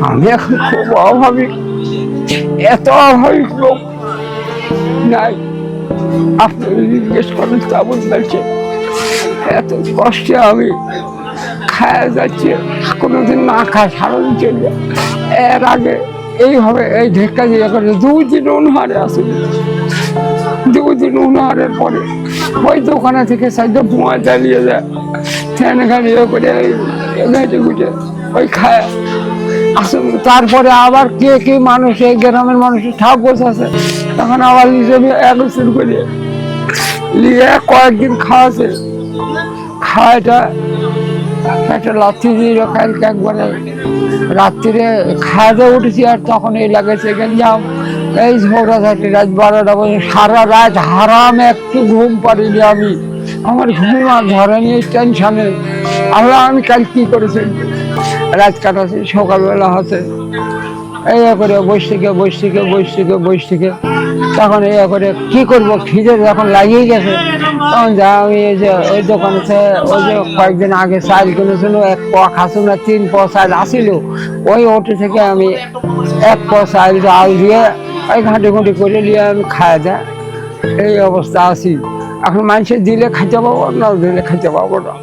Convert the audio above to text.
আমি এখন খুব অভাবী, এত অভাবী লোক নাই। আপনি জিজ্ঞেস করেন তেমন লাগছে, এত কষ্টে আমি খাওয়া যাচ্ছে, কোনোদিন না খায় সারাদিন চলে। এর আগে এইভাবে এই ঢেকা দিয়ে করে 2 দিন অনুহারে আসে, 2 দিন অনুহারের পরে ওই দোকানে থেকে সাইডে ধোঁয়া জ্বালিয়ে যায়, ফ্যান গাড়িয়ে করে ঘেটে ঘুটে ওই খায় আসুন। তারপরে আবার কে কে মানুষ, এই গ্রামের মানুষের ঠাপ বসাছে, তখন আবার নিজে একত্র করে নিয়ে কয়েকদিন খাওয়াছে। খাওয়াটা একটা লাথি দিয়ে কালকে একবারে রাত্রিরে খাওয়াতে উঠেছি, আর তখন এই লাগেছে গেলাম এই ঝগড়াঝাটি রাত 12টা পর্যন্ত, সারা রাত হারাম একটু ঘুম পারিনি আমি। আমার ঘুম আর ধরেনি টেনশনে। আল্লাহ আমি কাল কি করেছি, রাত কাটাচ্ছি, সকালবেলা হচ্ছে এই করে বসে থেকে তখন এই করে কি করবো, খিদে যখন লাগিয়ে গেছে তখন যা আমি এই যে ওই দোকানে ওই যে কয়েকদিন আগে চাল কিনেছিল, 1 পোয়া খাসুন না 3 পোয়া চাল আসিল, ওই ওটি থেকে আমি 1 পোয়া চাল আল দিয়ে ওই ঘাঁটি ঘুঁটি করে নিয়ে আমি খাওয়া যায়। এই অবস্থা আছি এখন। মানুষের দিলে খাইতে পাবো না, দিলে খাইতে পাবো না।